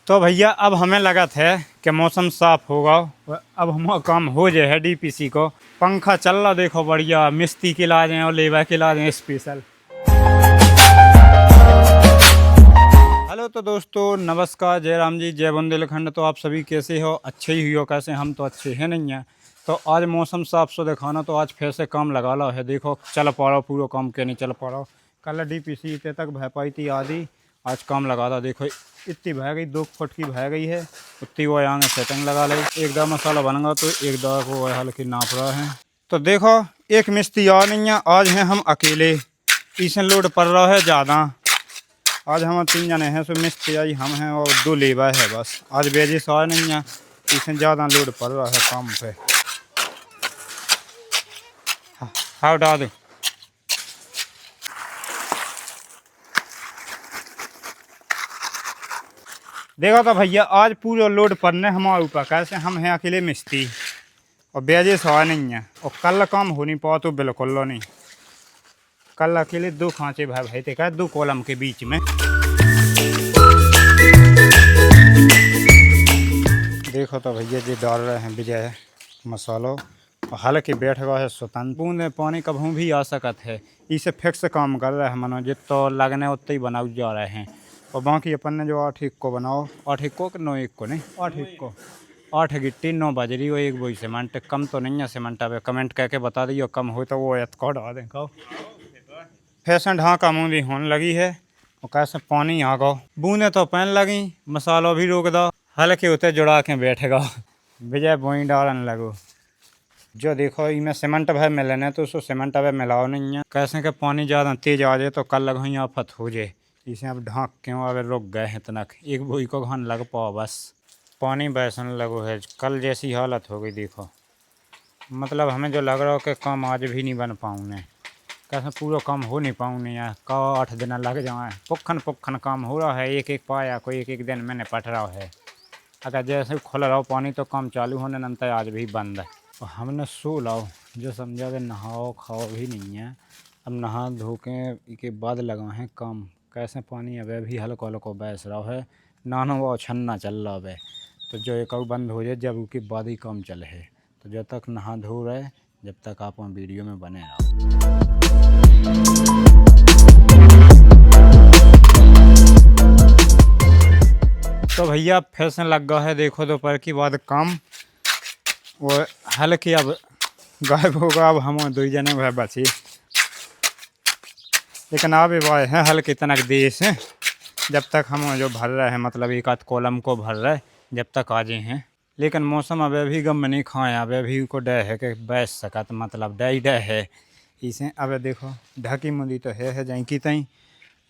तो भैया अब हमें लगा था कि मौसम साफ होगा, अब हम काम हो जाए है डीपीसी को। पंखा चल रहा देखो बढ़िया, मिस्त्री के इलाज हैं और लेबर के इलाज हैं स्पेशल। हेलो तो दोस्तों नमस्कार, जय राम जी, जय बुंदेलखंड। तो आप सभी कैसे हो? अच्छे ही हो? कैसे? हम तो अच्छे हैं नहीं हैं। तो आज मौसम साफ सो दिखाना, तो आज फिर से काम लगा लो है। देखो चल पा रहा पूरा काम, क्या नहीं चल पा रहा। कल डीपीसी इतने तक बह पाई थी आधी, आज काम लगा था। देखो इतनी बह गई, 2 फुट की बह गई है उतनी। वो आगे सेटिंग लगा ली, एक दाव मसाला बनेगा तो एक दाव को हल्की नाप रहा है। तो देखो एक मिस्त्री आ नहीं है, आज हैं हम अकेले। इसे लोड पड़ रहा है ज़्यादा। आज हम 3 जने हैं, सो मिस्त्री आई हम हैं और 2 लेबर है बस। आज बेजी सवार नहीं है, इसे ज़्यादा लोड पड़ रहा है काम पे। हाँ उठा दो। देखो तो भैया आज पूरा लोड पड़ने हमारे ऊपर, कैसे हम हैं अकेले मिस्त्री और बेजे सवार नहीं है। और कल काम हो नहीं पाओ तो बिल्कुल लो नहीं। कल अकेले 2 खांचे भाई भाई थे 2 कॉलम के बीच में। देखो तो भैया जी डाल रहे हैं विजय मसालो, और हालांकि बैठ गया है स्वतंत्र। बूंद पानी कभी भी आ सकत है, इसे फिक्स काम कर रहे हैं मनो जित तो लगने उतने ही बनाओ जा रहे हैं। और बाकी अपन ने जो 8 1 को बनाओ, 8 1 को 9 1 को नहीं, 8 1 को 8 गिट्टी 9 बजरी और 1 बोई सीमेंट। कम तो नहीं है सीमेंट, अब कमेंट करके बता दियो कम हो तो वो एत को डाल दें। कहो फैशन ढाका मुंदी होने लगी है और कैसे पानी आ गो, बूंदे तो पैन लगी, मसालो भी रोक दो, हल्के उते जुड़ा के बैठेगा। विजय बोई डालने लगो। जो देखो इनमें सीमेंट भाई मिलने तो उसको सीमेंट अब मिलाओ नहीं है, कैसे कि पानी ज़्यादा तेज आ जाए तो कल लग ही आफत हो जाए। इसे अब ढाँक क्यों अब रुक गए हैं तनक, एक बोई को घन लग पाओ बस। पानी बैसन लगो है, कल जैसी हालत हो गई देखो। मतलब हमें जो लग रहा हो कि काम आज भी नहीं बन पाऊँगे, कैसे पूरा काम हो नहीं पाऊँगे यार। का 8 दिन लग जाए, पुखन काम हो रहा है। एक एक पाया कोई एक एक दिन में निपट रहा है। अगर जैसे खुल रहा हो पानी तो काम चालू होने नंतर आज भी बंद है। और हमने सो लाओ जो समझा कि नहाओ खाओ भी नहीं है। अब नहा धो के बाद लगा है काम। कैसे पानी अब भी हल्को हल्को बैस रहा है, नानो वो छन्ना चल रहा है। तो जो एक बंद हो जाए जब उसके बाद ही काम चले है। तो जब तक नहा धो रहे जब तक आप वीडियो में बने रहो। तो भैया फैशन लग गया है, देखो दोपहर की बाद काम वो हल्के अब गायब होगा। अब हम 2 जने वह बची, लेकिन अब वाए हैं हल्के तनक देश हैं। जब तक हम जो भर रहे हैं मतलब एक आध कॉलम को भर रहे जब तक आ जाए हैं। लेकिन मौसम अब भी गम नहीं खाए, अब भी को डर है कि बैठ सकत, मतलब डर है इसे। अब देखो ढकी मुंदी तो है जाई की तई,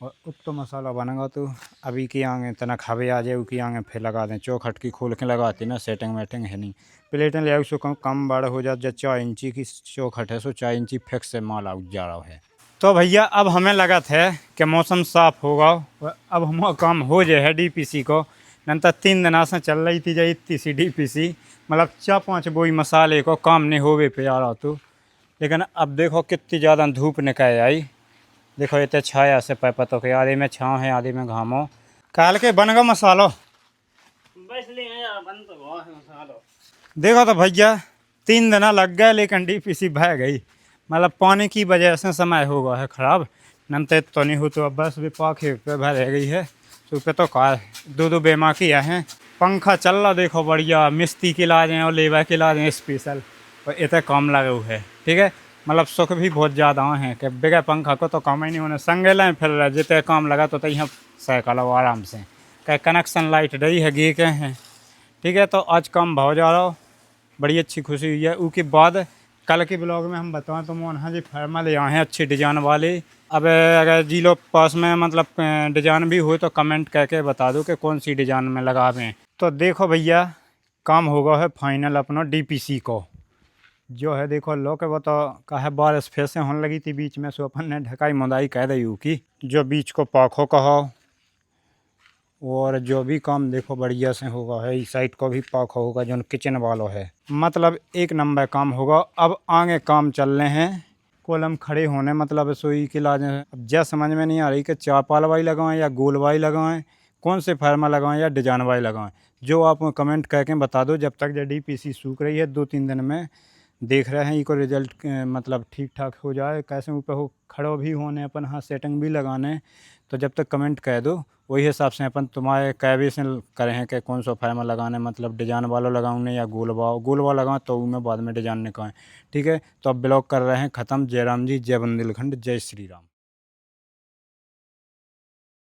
और तो मसाला बनेगा तो अभी की आगे तना खावे आ जाए उसकी आगे फिर लगा दें। चौखट की खोल के लगाती ना, सेटिंग वेटिंग है नहीं। प्लेटें ले सो कम बड़ा हो जाए। जब 4 इंची की चौखट है सो 4 इंची फिक्स से माल आउट जा रहा है। तो भैया अब हमें लगा था कि मौसम साफ होगा, अब हम काम हो जाए है डीपीसी को। नंतर 3 दिन से चल रही थी जाए इतनी सी डीपीसी, मतलब 4-5 बोई मसाले को काम नहीं होवे पे आ रहा तो। लेकिन अब देखो कितनी ज़्यादा धूप निकल आई। देखो इतने छाया से पैपतों के, आधे में छाँव है आधे में घामो। काल के बन गो मसालो देखो तो भैया 3 दिन लग गए, लेकिन डीपीसी बह गई। मतलब पानी की वजह से समय हो गया है ख़राब। नंतर तो नहीं हो तो अब बस भी पाखे पे भर रह गई है। तो पे तो कार 2 बेमा किया है। पंखा चल रहा देखो बढ़िया, मिस्त्री के इलाज हैं और लेबर के इलाज हैं स्पेशल, और इतने काम लगे हुए है। ठीक है, मतलब सुख भी बहुत ज़्यादा हैं कि बगैर पंखा को तो काम ही नहीं होने। संगे लाए फिर जितने काम लगा तो यहाँ साइकिल आराम से क्या कनेक्शन लाइट रही है गे के हैं। ठीक है, तो आज काम भाव जा रहा, बड़ी अच्छी खुशी हुई है। उसके बाद कल के ब्लॉग में हम बताएं तो मोहन जी फॉर्मल यहाँ हैं अच्छी डिजाइन वाले। अब अगर जी लोग पास में मतलब डिजाइन भी हो तो कमेंट करके बता दो कि कौन सी डिजाइन में लगावें। तो देखो भैया काम होगा है फाइनल अपना डीपीसी को जो है। देखो लो के बता कहा बारिश फिर से होने लगी थी बीच में, सो अपन ने ढकाई मुदाई कह दी की जो बीच को पाखो कहो। और जो भी काम देखो बढ़िया से होगा है। इस साइड को भी पाक होगा जो किचन वालों है, मतलब 1 नंबर काम होगा। अब आगे काम चल रहे हैं कॉलम खड़े होने, मतलब सोई के लाज। अब जय समझ में नहीं आ रही कि 4 पाल वाई लगाएं या गोल वाई लगाएं, कौन से फार्मा लगाएं या डिजाइन वाले लगाएं, जो आप कमेंट करके बता दो। जब तक जड़ी पीसी सूख रही है 2-3 दिन में देख रहे हैं इको रिजल्ट मतलब ठीक ठाक हो जाए, कैसे ऊपर हो खड़ो भी होने अपन, हाँ सेटिंग भी लगाने। तो जब तक कमेंट कह दो वही हिसाब से अपन तुम्हारे कैबिसन करें हैं कि कौन सा फार्मा लगाने, मतलब डिजाइन वाला लगाऊंगे या गोल वाला लगाऊँ, तो मैं बाद में डिजाइन निकालें। ठीक है, तो अब ब्लॉग कर रहे हैं ख़त्म। जय राम जी, जय बुंदेलखंड, जय श्री राम।